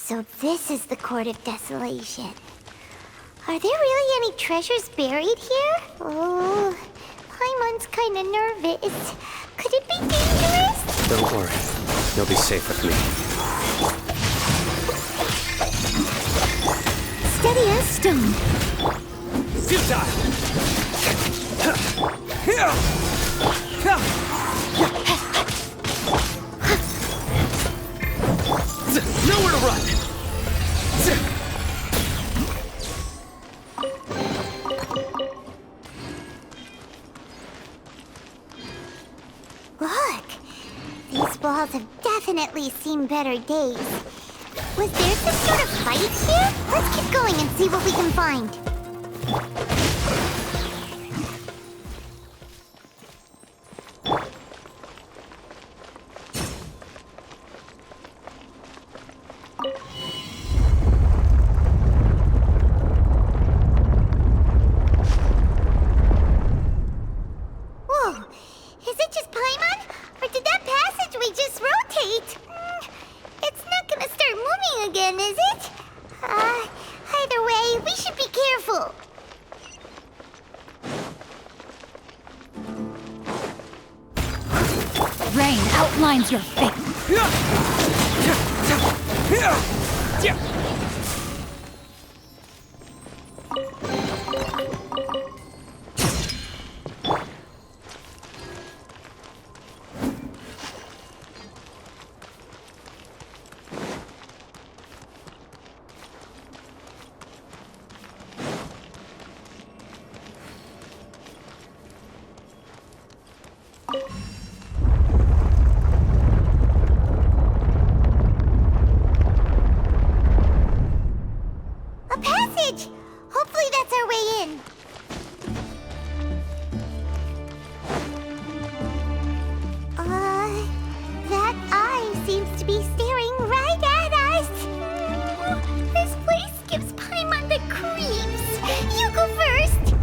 So this is the Court of Desolation. Are there really any treasures buried here? Oh, Paimon's kinda nervous. Could it be dangerous? Don't worry. You'll be safe with me. Steady as stone. Nowhere to run! Look! These walls have definitely seen better days. Was there some sort of fight here? Let's keep going and see what we can find. Whoa! Is it just Paimon? Or did that passageway just rotate? It's not gonna start moving again, is it? Either way, we should be careful. Rain outlines your fate. A passage! Hopefully that's our way in. That eye seems to be staring right at us. This place gives Paimon the creeps. You go first.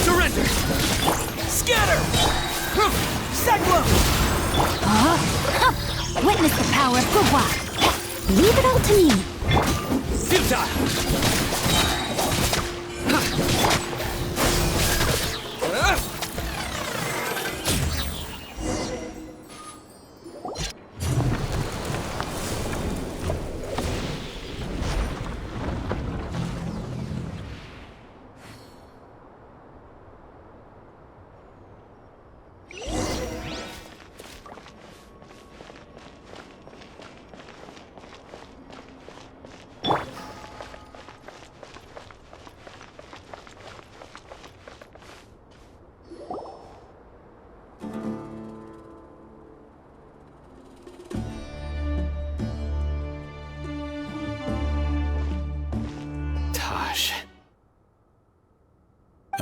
Surrender! Scatter! Cyclone! Witness the power of Porque. Leave it all to me. Futile!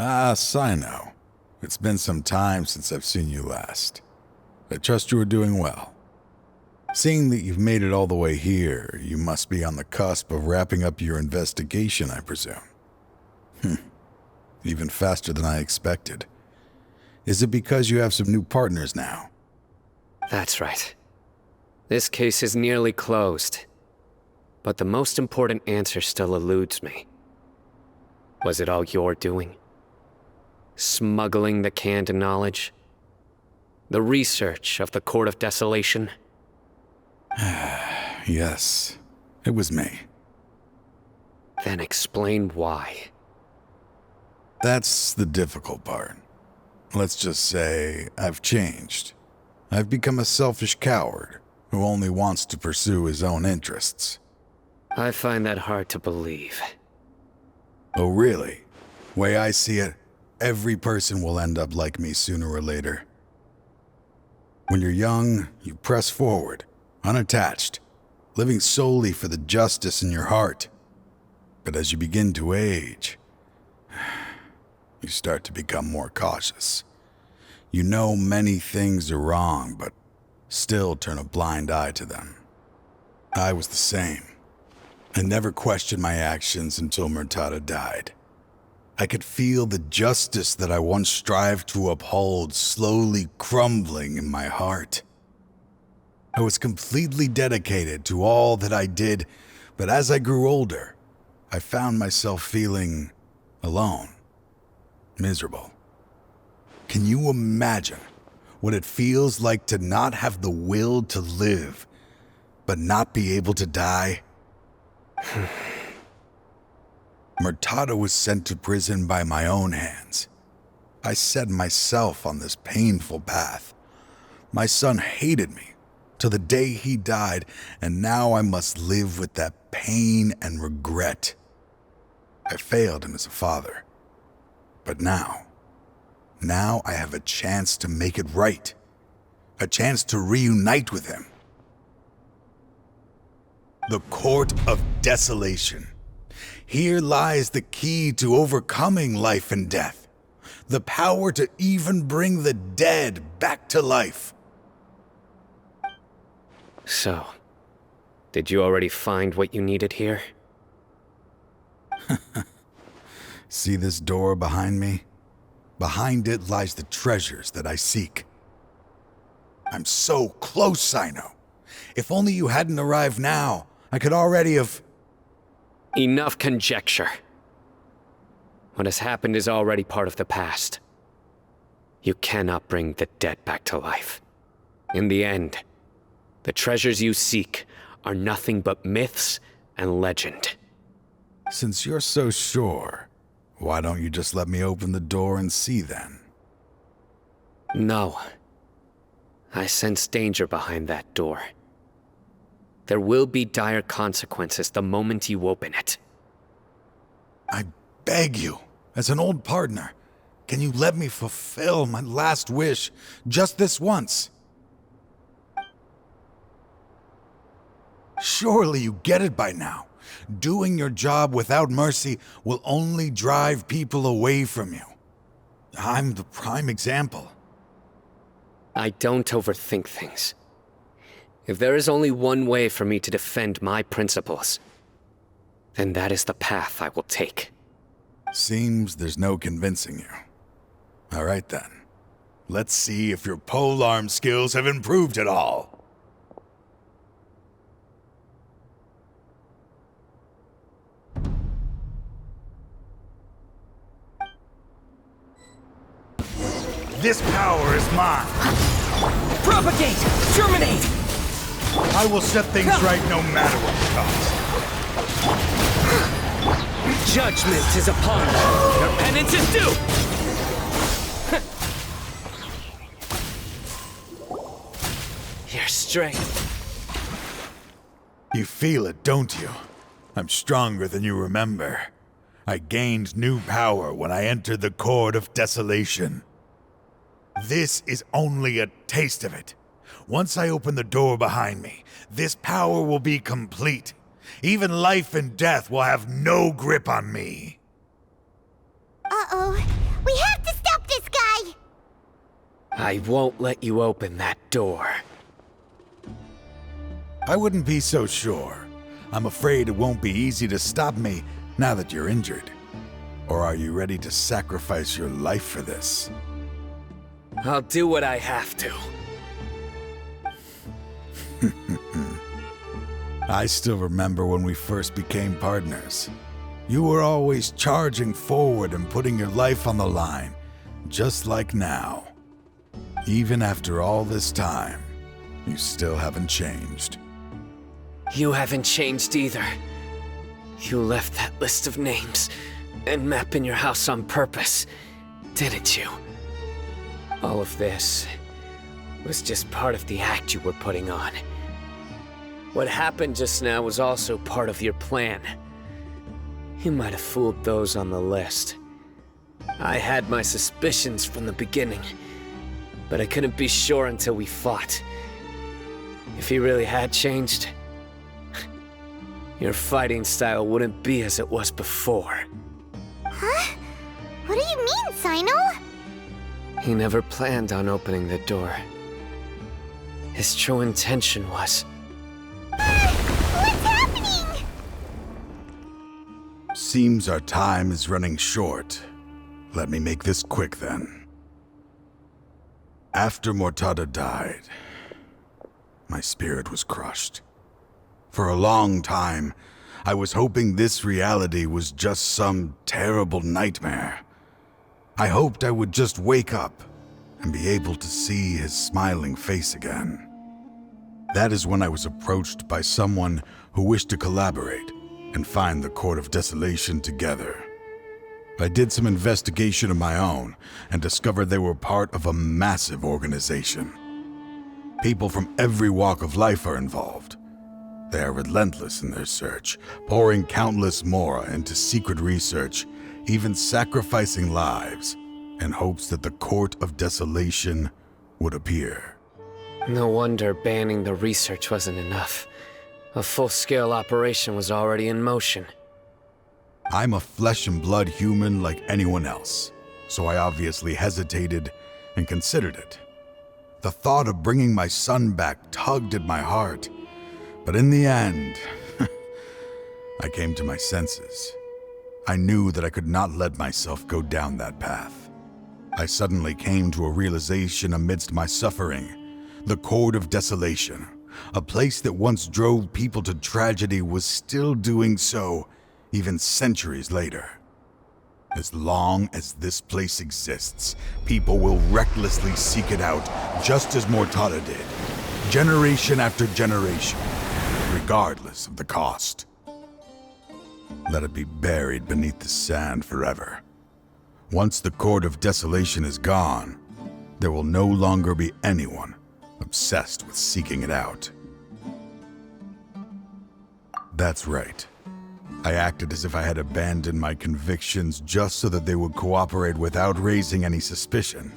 Ah, Sino. It's been some time since I've seen you last. I trust you are doing well. Seeing that you've made it all the way here, you must be on the cusp of wrapping up your investigation, I presume. Even faster than I expected. Is it because you have some new partners now? That's right. This case is nearly closed. But the most important answer still eludes me. Was it all your doing? Smuggling the canned knowledge? The research of the Court of Desolation? Yes, it was me. Then explain why. That's the difficult part. Let's just say I've changed. I've become a selfish coward who only wants to pursue his own interests. I find that hard to believe. Oh, really? Way I see it, every person will end up like me sooner or later. When you're young, you press forward, unattached, living solely for the justice in your heart. But as you begin to age, you start to become more cautious. You know many things are wrong, but still turn a blind eye to them. I was the same. I never questioned my actions until Murtada died. I could feel the justice that I once strived to uphold slowly crumbling in my heart. I was completely dedicated to all that I did, but as I grew older, I found myself feeling alone, miserable. Can you imagine what it feels like to not have the will to live, but not be able to die? Murtada was sent to prison by my own hands. I set myself on this painful path. My son hated me till the day he died, and now I must live with that pain and regret. I failed him as a father. But now I have a chance to make it right. A chance to reunite with him. The Court of Desolation. Here lies the key to overcoming life and death. The power to even bring the dead back to life. So, did you already find what you needed here? See this door behind me? Behind it lies the treasures that I seek. I'm so close, Sino. If only you hadn't arrived now, I could already have... Enough conjecture. What has happened is already part of the past. You cannot bring the dead back to life. In the end, the treasures you seek are nothing but myths and legend. Since you're so sure, why don't you just let me open the door and see then? No. I sense danger behind that door. There will be dire consequences the moment you open it. I beg you, as an old partner, can you let me fulfill my last wish just this once? Surely you get it by now. Doing your job without mercy will only drive people away from you. I'm the prime example. I don't overthink things. If there is only one way for me to defend my principles, then that is the path I will take. Seems there's no convincing you. All right then. Let's see if your polearm skills have improved at all. This power is mine. Propagate! Terminate! I will set things right no matter what the cost. Judgment is upon us. Your penance is due! Your strength. You feel it, don't you? I'm stronger than you remember. I gained new power when I entered the Court of Desolation. This is only a taste of it. Once I open the door behind me, this power will be complete. Even life and death will have no grip on me. Uh-oh. We have to stop this guy! I won't let you open that door. I wouldn't be so sure. I'm afraid it won't be easy to stop me now that you're injured. Or are you ready to sacrifice your life for this? I'll do what I have to. I still remember when we first became partners. You were always charging forward and putting your life on the line, just like now. Even after all this time, you still haven't changed. You haven't changed either. You left that list of names and map in your house on purpose, didn't you? All of this was just part of the act you were putting on. What happened just now was also part of your plan. You might have fooled those on the list, I had my suspicions from the beginning, but I couldn't be sure until we fought. If he really had changed, your fighting style wouldn't be as it was before. Huh? What do you mean, Sino? He never planned on opening the door. His true intention was... What's happening? Seems our time is running short. Let me make this quick then. After Mortada died, my spirit was crushed. For a long time, I was hoping this reality was just some terrible nightmare. I hoped I would just wake up and be able to see his smiling face again. That is when I was approached by someone who wished to collaborate and find the Court of Desolation together. I did some investigation of my own and discovered they were part of a massive organization. People from every walk of life are involved. They are relentless in their search, pouring countless mora into secret research, even sacrificing lives in hopes that the Court of Desolation would appear. No wonder banning the research wasn't enough. A full-scale operation was already in motion. I'm a flesh and blood human like anyone else, so I obviously hesitated and considered it. The thought of bringing my son back tugged at my heart, but in the end, I came to my senses. I knew that I could not let myself go down that path. I suddenly came to a realization amidst my suffering. The Court of Desolation, a place that once drove people to tragedy, was still doing so even centuries later. As long as this place exists, people will recklessly seek it out, just as Mortada did, generation after generation, regardless of the cost. Let it be buried beneath the sand forever. Once the Court of Desolation is gone, there will no longer be anyone obsessed with seeking it out. That's right. I acted as if I had abandoned my convictions just so that they would cooperate without raising any suspicion.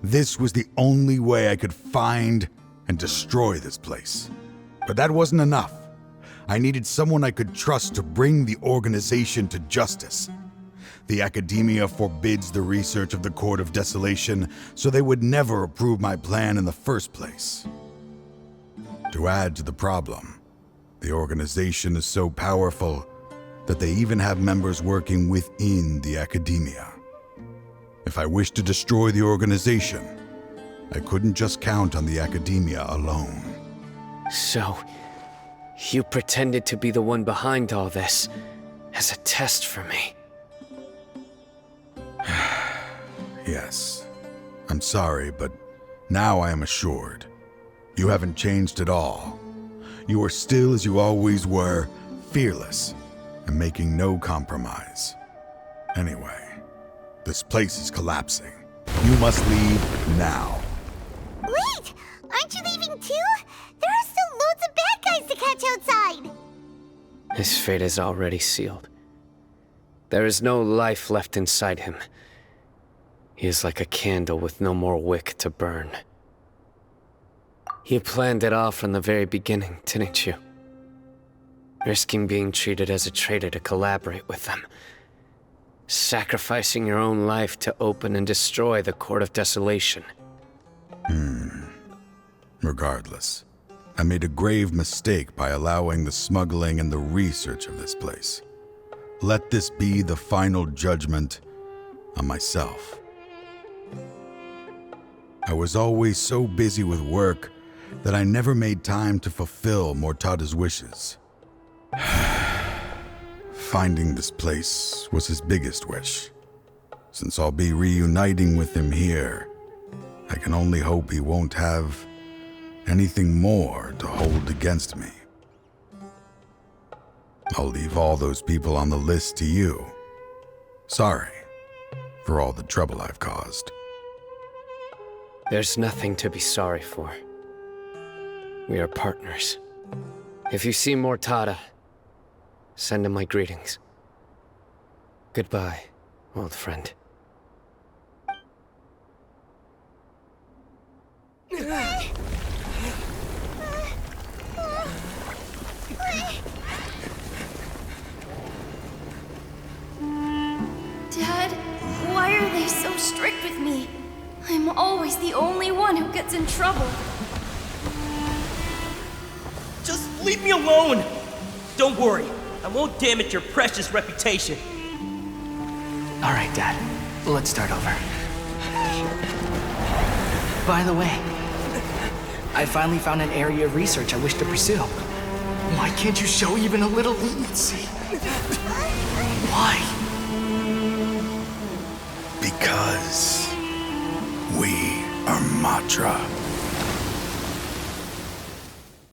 This was the only way I could find and destroy this place. But that wasn't enough. I needed someone I could trust to bring the organization to justice. The academia forbids the research of the Court of Desolation, so they would never approve my plan in the first place. To add to the problem, the organization is so powerful that they even have members working within the academia. If I wished to destroy the organization, I couldn't just count on the academia alone. So, you pretended to be the one behind all this, as a test for me. Yes. I'm sorry, but now I am assured. You haven't changed at all. You are still as you always were, fearless, and making no compromise. Anyway, this place is collapsing. You must leave now. Wait! Aren't you leaving too? There are still loads of bad guys to catch outside! His fate is already sealed. There is no life left inside him. He is like a candle with no more wick to burn. You planned it all from the very beginning, didn't you? Risking being treated as a traitor to collaborate with them. Sacrificing your own life to open and destroy the Court of Desolation. Regardless, I made a grave mistake by allowing the smuggling and the research of this place. Let this be the final judgment on myself. I was always so busy with work that I never made time to fulfill Mortada's wishes. Finding this place was his biggest wish. Since I'll be reuniting with him here, I can only hope he won't have anything more to hold against me. I'll leave all those people on the list to you. Sorry for all the trouble I've caused. There's nothing to be sorry for. We are partners. If you see Mortada, send him my greetings. Goodbye, old friend. strict with me. I'm always the only one who gets in trouble. Just leave me alone! Don't worry, I won't damage your precious reputation. All right, Dad. Let's start over. By the way, I finally found an area of research I wish to pursue. Why can't you show even a little leniency? Why? Because we are Matra.